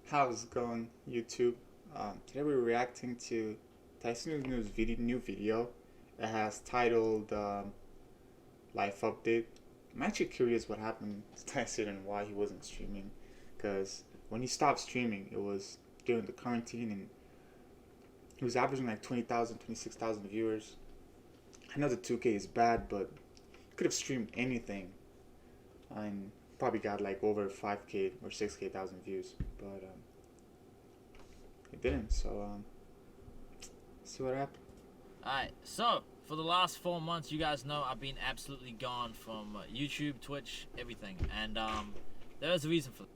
How's it going, YouTube? Today we're reacting to Tyceno's new video. It has titled Life Update. I'm actually curious what happened to Tyson and why he wasn't streaming. Because when he stopped streaming, it was during the quarantine and he was averaging like 20,000, 26,000 viewers. I know the 2K is bad, but he could have streamed anything and probably got like over 5K or 6K thousand views. But it didn't, so see what happened. Alright, so for the last 4 months, you guys know I've been absolutely gone from YouTube, Twitch, everything, and there's a reason for that.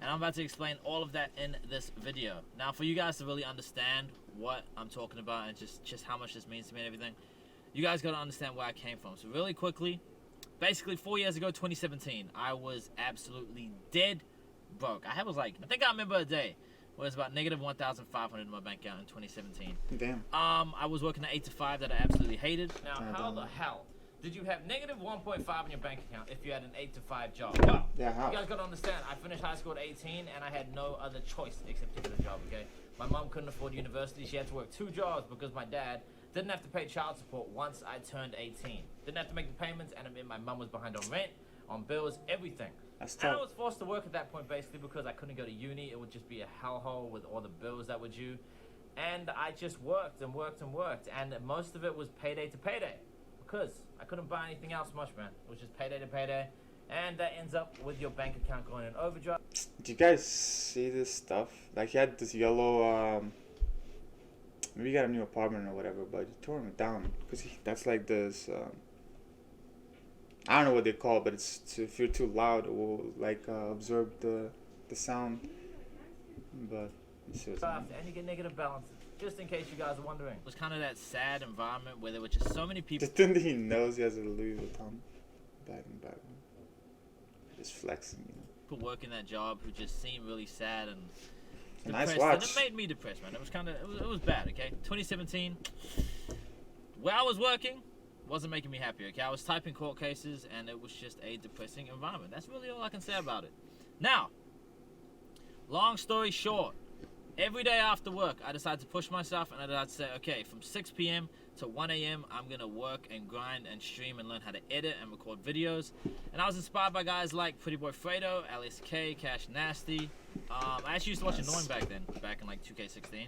And I'm about to explain all of that in this video. Now, for you guys to really understand what I'm talking about and just how much this means to me and everything, you guys got to understand where I came from. So really quickly, basically 4 years ago, 2017, I was absolutely dead broke. I think I remember a day where it was about negative 1,500 in my bank account in 2017. Damn. I was working an 8 to 5 that I absolutely hated. Now, how the hell did you have negative 1.5 in your bank account if you had an 8 to 5 job? Well, yeah, how? You guys gotta understand, I finished high school at 18 and I had no other choice except to get a job, okay? My mom couldn't afford university. She had to work 2 jobs because my dad didn't have to pay child support once I turned 18. Didn't have to make the payments, and my mom was behind on rent, on bills, everything. That's And I tough. was forced to work at that point basically because I couldn't go to uni. It would just be a hellhole with all the bills that were due. And I just worked and worked and worked, and most of it was payday to payday because I couldn't buy anything else much, man. It was just payday to payday, and that ends up with your bank account going in overdrive. Do you guys see this stuff? Like, he had this yellow, maybe he got a new apartment or whatever, but he tore it down because that's like this, I don't know what they call it, but if you're too loud, it will like absorb the sound. But let's see what's And you get negative balances, just in case you guys are wondering. It was kind of that sad environment where there were just so many people. Just then he knows he has a Louis Vuitton bag in the back. Just flexing, you know. People working that job who just seemed really sad and Nice depressed, watch. and it made me depressed, man. It was it was bad, okay? 2017, where I was working wasn't making me happy, okay? I was typing court cases and it was just a depressing environment. That's really all I can say about it. Now, long story short, every day after work, I decided to push myself and I decided to say, okay, from 6 p.m. to 1 a.m., I'm going to work and grind and stream and learn how to edit and record videos. And I was inspired by guys like Pretty Boy Fredo, Alice K, Cash Nasty. I actually used to watch Nomang back then, back in like 2K16.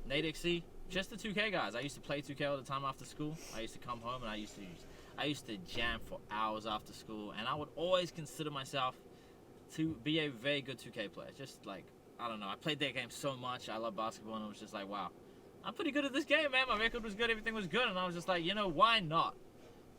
Nate XC, just the 2K guys. I used to play 2K all the time after school. I used to come home and I used to jam for hours after school. And I would always consider myself to be a very good 2K player. Just like, I don't know, I played that game so much. I love basketball and it was just like, wow, I'm pretty good at this game, man. My record was good, everything was good. And I was just like, you know, why not?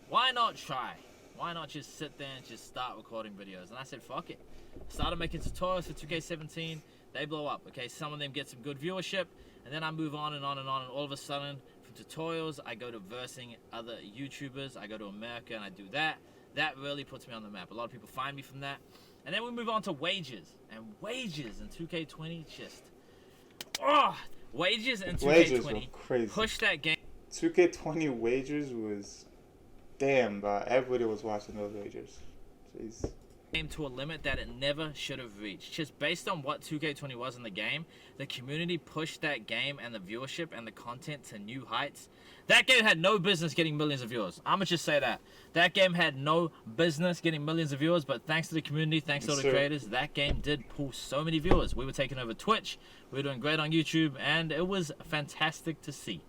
Why not try? Why not just sit there and just start recording videos? And I said, fuck it. Started making tutorials for 2K17. They blow up, okay? Some of them get some good viewership. And then I move on and on and on. And all of a sudden, from tutorials, I go to versing other YouTubers. I go to America and I do that. That really puts me on the map. A lot of people find me from that. And then we move on to wages. And wages in 2K20 just... Oh! Wages in 2K20 Wagers were crazy. push that game. 2K20 wagers was... Damn, bro. Everybody was watching those wagers. Jeez. To a limit that it never should have reached. Just based on what 2K20 was in the game, the community pushed that game and the viewership and the content to new heights. That game had no business getting millions of viewers. I'ma just say that. That game had no business getting millions of viewers, but thanks to the community, thanks to all the creators, that game did pull so many viewers. We were taking over Twitch, we were doing great on YouTube, and it was fantastic to see.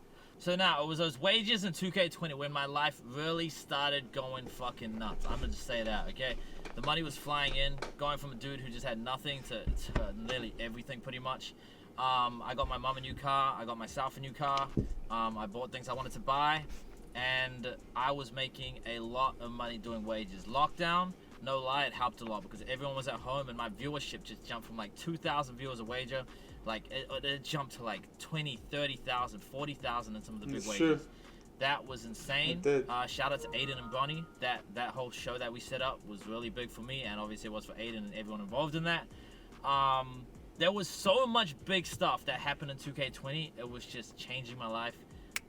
So now, it was those wages in 2K20 when my life really started going fucking nuts. I'm gonna just say that, okay? The money was flying in, going from a dude who just had nothing to nearly everything pretty much. I got my mom a new car, I got myself a new car, I bought things I wanted to buy, and I was making a lot of money doing wages. Lockdown, no lie, it helped a lot because everyone was at home and my viewership just jumped from like 2,000 viewers a wager. Like, it jumped to like 20, 30,000, 40,000 in some of the big wages. That was insane. Shout out to Aiden and Bonnie. That whole show that we set up was really big for me, and obviously it was for Aiden and everyone involved in that. There was so much big stuff that happened in 2K20. It was just changing my life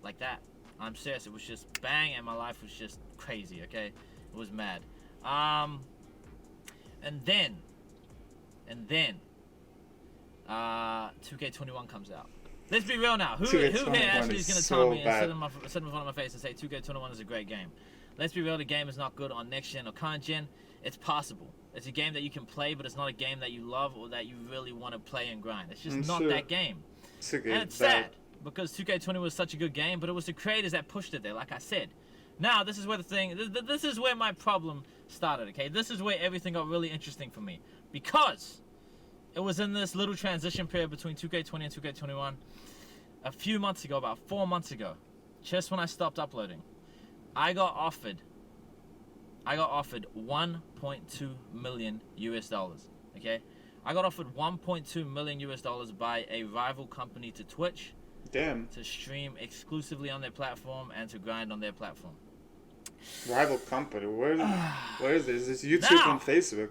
like that. I'm serious. It was just bang, and my life was just crazy, okay? It was mad. And then and then 2K21 comes out. Let's be real now. Who 2K21 here actually is is going to so tell me and bad. sit in front of my face and say 2K21 is a great game? Let's be real, the game is not good on next gen or current gen. It's possible. It's a game that you can play, but it's not a game that you love or that you really want to play and grind. It's just not that game. And it's sad because 2K20 was such a good game, but it was the creators that pushed it there, like I said. Now, this is where this is where my problem started, okay? This is where everything got really interesting for me. Because it was in this little transition period between 2K20 and 2K21 a few months ago, about 4 months ago, just when I stopped uploading. I got offered 1.2 million US dollars, okay? I got offered 1.2 million US dollars by a rival company to Twitch. Damn. To stream exclusively on their platform and to grind on their platform. Rival company? Where is this? Is this YouTube and Facebook?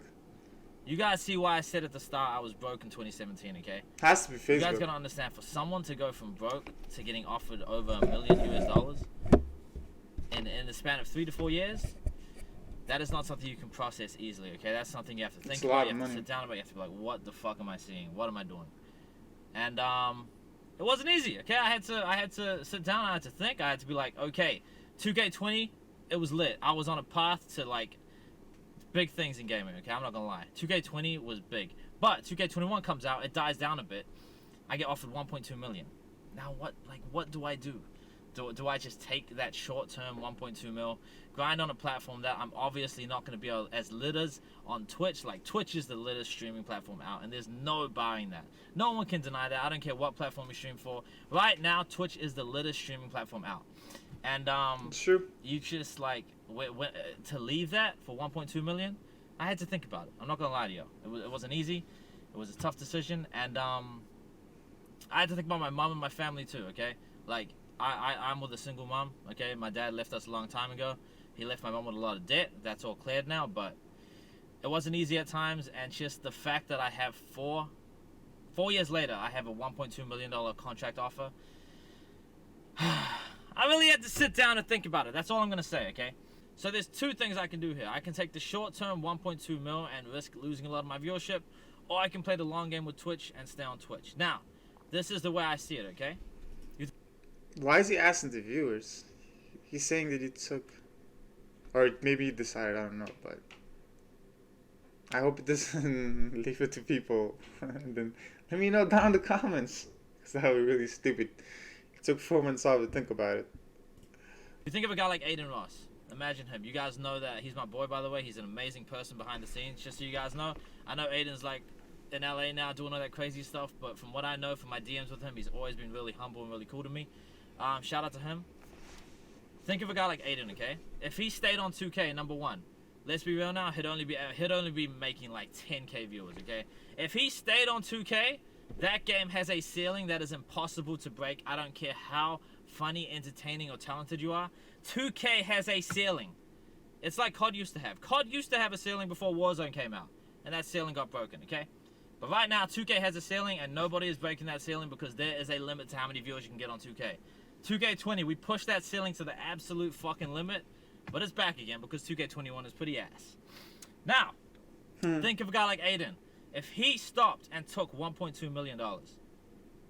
You guys see why I said at the start I was broke in 2017, okay? Has to be Facebook. You guys gotta understand, for someone to go from broke to getting offered over $1 million US dollars in the span of 3 to 4 years, that is not something you can process easily, okay? That's something you have to think about. You have to sit down about. You have to be like, what the fuck am I seeing? What am I doing? And it wasn't easy, okay? I had to sit down. I had to think. I had to be like, okay, 2K20, it was lit. I was on a path to like big things in gaming, okay? I'm not gonna lie. 2K20 was big, but 2K21 comes out. It dies down a bit. I get offered 1.2 million. Now what do I do? Do I just take that short-term 1.2 mil, grind on a platform that I'm obviously not going to be as lit as on Twitch? Like, Twitch is the littest streaming platform out, and there's no barring that. No one can deny that. I don't care what platform you stream for. Right now, Twitch is the littest streaming platform out. And, sure. You just, like, to leave that for 1.2 million, I had to think about it. I'm not going to lie to you. It wasn't easy. It was a tough decision, and, I had to think about my mom and my family, too, okay? Like, I'm with a single mom, okay? My dad left us a long time ago. He left my mom with a lot of debt. That's all cleared now, but it wasn't easy at times, and just the fact that I have 4 years later, I have a $1.2 million contract offer. I really had to sit down and think about it. That's all I'm going to say, okay? So there's 2 things I can do here. I can take the short-term 1.2 mil and risk losing a lot of my viewership, or I can play the long game with Twitch and stay on Twitch. Now, this is the way I see it, okay? Why is he asking the viewers? He's saying that he took, or maybe he decided, I don't know, but I hope it doesn't leave it to people. And then let me know down in the comments, because that would be really stupid. It took 4 months off to think about it. You think of a guy like Aiden Ross. Imagine him. You guys know that he's my boy, by the way. He's an amazing person behind the scenes, just so you guys know. I know Aiden's like in LA now doing all that crazy stuff, but from what I know from my DMs with him, he's always been really humble and really cool to me. Shout out to him. Think of a guy like Aiden, okay? If he stayed on 2K, number one, let's be real now, he'd only be making like 10K viewers, okay? If he stayed on 2K, that game has a ceiling that is impossible to break. I don't care how funny, entertaining, or talented you are. 2K has a ceiling. It's like COD used to have. COD used to have a ceiling before Warzone came out, and that ceiling got broken, okay? But right now, 2K has a ceiling, and nobody is breaking that ceiling because there is a limit to how many viewers you can get on 2K. 2K20, we pushed that ceiling to the absolute fucking limit, but it's back again because 2K21 is pretty ass. Now, think of a guy like Aiden. If he stopped and took $1.2 million,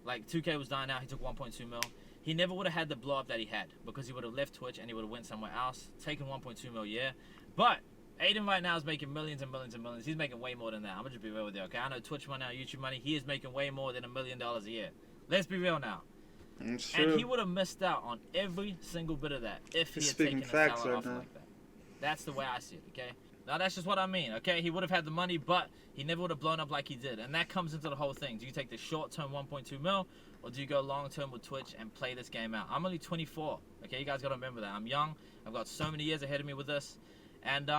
like 2K was dying out, he took 1.2 mil, he never would have had the blow up that he had because he would have left Twitch and he would have went somewhere else, taken 1.2 mil a year. But Aiden right now is making millions and millions and millions. He's making way more than that. I'm gonna just be real with you, okay? I know Twitch money, YouTube money. He is making way more than $1 million a year. Let's be real now. Sure. And he would have missed out on every single bit of that if he had taken a salary offer like that. That's the way I see it, okay? Now, that's just what I mean, okay? He would have had the money, but he never would have blown up like he did. And that comes into the whole thing. Do you take the short-term 1.2 mil, or do you go long-term with Twitch and play this game out? I'm only 24, okay? You guys got to remember that. I'm young. I've got so many years ahead of me with this. And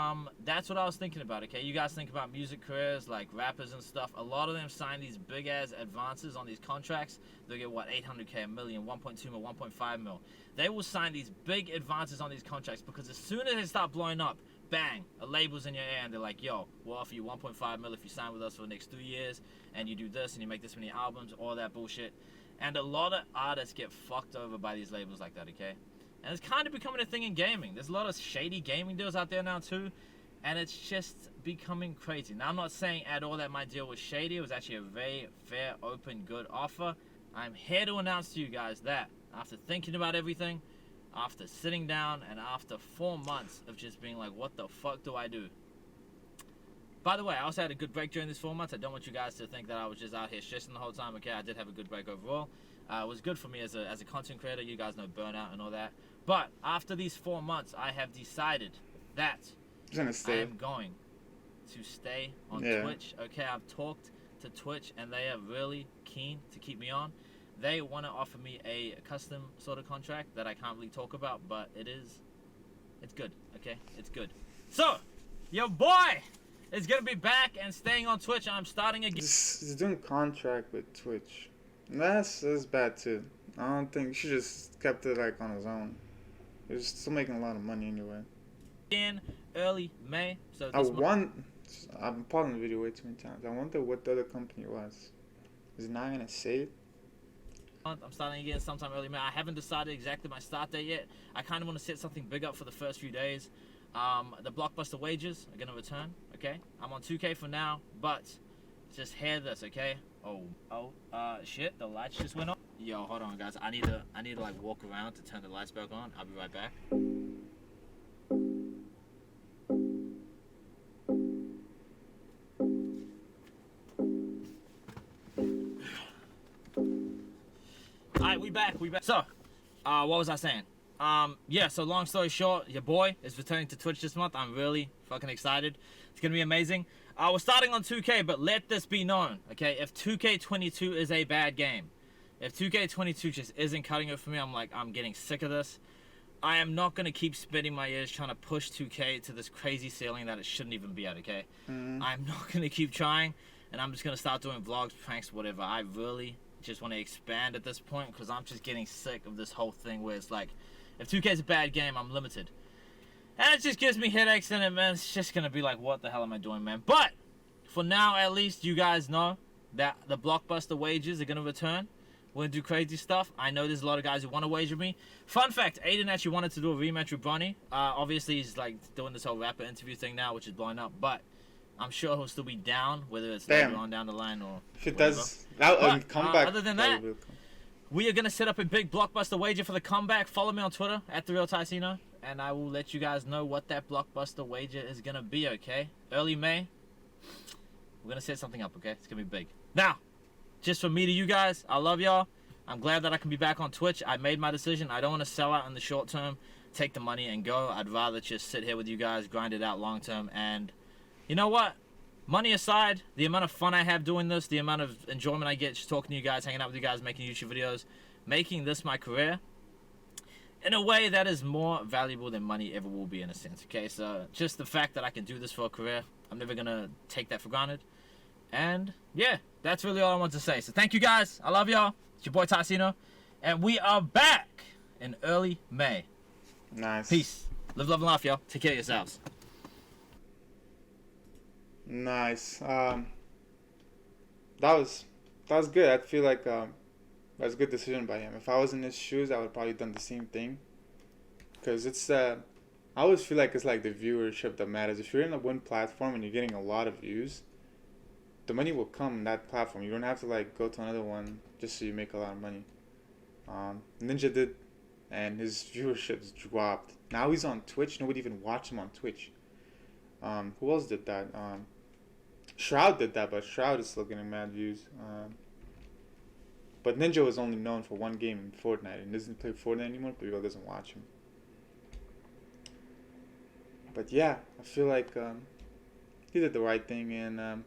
that's what I was thinking about, okay? You guys think about music careers, like rappers and stuff. A lot of them sign these big-ass advances on these contracts. They'll get, what, 800K, a million, 1.2 mil, 1.5 mil. They will sign these big advances on these contracts because as soon as they start blowing up, bang, a label's in your ear and they're like, yo, we'll offer you 1.5 mil if you sign with us for the next 3 years and you do this and you make this many albums, all that bullshit. And a lot of artists get fucked over by these labels like that, okay? And it's kind of becoming a thing in gaming. There's a lot of shady gaming deals out there now too. and it's just becoming crazy. Now, I'm not saying at all that my deal was shady. It was actually a very fair, open, good offer. I'm here to announce to you guys that after thinking about everything, after sitting down, and after 4 months of just being like, what the fuck do I do? By the way, I also had a good break during these 4 months. I don't want you guys to think that I was just out here stressing the whole time. Okay, I did have a good break overall. It was good for me as a content creator. You guys know burnout and all that. But after these 4 months, I have decided that I am going to stay on Twitch. Okay, I've talked to Twitch, and they are really keen to keep me on. They want to offer me a custom sort of contract that I can't really talk about, but it's good. Okay, it's good. So, your boy is gonna be back and staying on Twitch. I'm starting again. He's doing contract with Twitch. That's bad too. I don't think he should just kept it like on his own. He's still making a lot of money anyway. In early May. So I'm pausing the video way too many times. I wonder what the other company was. Is he not gonna say it? I'm starting again sometime early May. I haven't decided exactly my start date yet. I kind of want to set something big up for the first few days. The blockbuster wages are gonna return. Okay, I'm on 2K for now, but just hear this, okay? Shit, the lights just went on. Yo, hold on, guys. I need to like walk around to turn the lights back on. I'll be right back. Alright, we back. So, what was I saying? Yeah, so long story short, your boy is returning to Twitch this month. I'm really fucking excited. It's gonna be amazing. We're starting on 2K, but let this be known, okay? If 2K22 is a bad game, if 2K22 just isn't cutting it for me, I'm getting sick of this. I am not gonna keep spinning my ears trying to push 2K to this crazy ceiling that it shouldn't even be at, okay? I'm not gonna keep trying, and I'm just gonna start doing vlogs, pranks, whatever. I really just want to expand at this point because I'm just getting sick of this whole thing where it's like, if 2K is a bad game, I'm limited. And it just gives me headaches in it, man. It's just going to be like, what the hell am I doing, man? But, for now, at least, you guys know that the blockbuster wages are going to return. We're going to do crazy stuff. I know there's a lot of guys who want to wager me. Fun fact, Aiden actually wanted to do a rematch with Bronny. Obviously, he's like doing this whole rapper interview thing now, which is blowing up. But I'm sure he'll still be down, whether it's later on down the line or if it does, that'll come back. Other than that, we are going to set up a big blockbuster wager for the comeback. Follow me on Twitter, @TheRealTyceno, and I will let you guys know what that blockbuster wager is going to be, okay? Early May, we're going to set something up, okay? It's going to be big. Now, just from me to you guys, I love y'all. I'm glad that I can be back on Twitch. I made my decision. I don't want to sell out in the short term, take the money and go. I'd rather just sit here with you guys, grind it out long term, and you know what? Money aside, the amount of fun I have doing this, the amount of enjoyment I get just talking to you guys, hanging out with you guys, making YouTube videos, making this my career, in a way that is more valuable than money ever will be in a sense, okay? So just the fact that I can do this for a career, I'm never going to take that for granted. And yeah, that's really all I want to say. So thank you guys. I love y'all. It's your boy Tyceno. And we are back in early May. Nice. Peace. Live, love, and laugh, y'all. Take care of yourselves. Nice. That was good. I feel like that was a good decision by him. If I was in his shoes, I would have probably done the same thing. Because it's I always feel like it's like the viewership that matters. If you're in one platform and you're getting a lot of views, the money will come on that platform. You don't have to like go to another one just so you make a lot of money. Ninja did, and his viewership's dropped. Now he's on Twitch. Nobody even watched him on Twitch. Who else did that? Shroud did that, but Shroud is still getting mad views. But Ninja was only known for one game in Fortnite and doesn't play Fortnite anymore. People doesn't watch him. But yeah, I feel like he did the right thing, and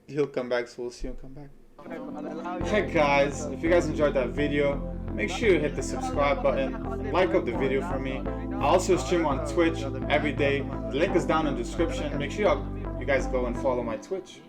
he'll come back. So we'll see him come back. Hey guys, if you guys enjoyed that video, make sure you hit the subscribe button, like up the video for me. I also stream on Twitch every day. The link is down in the description. Make sure you guys go and follow my Twitch.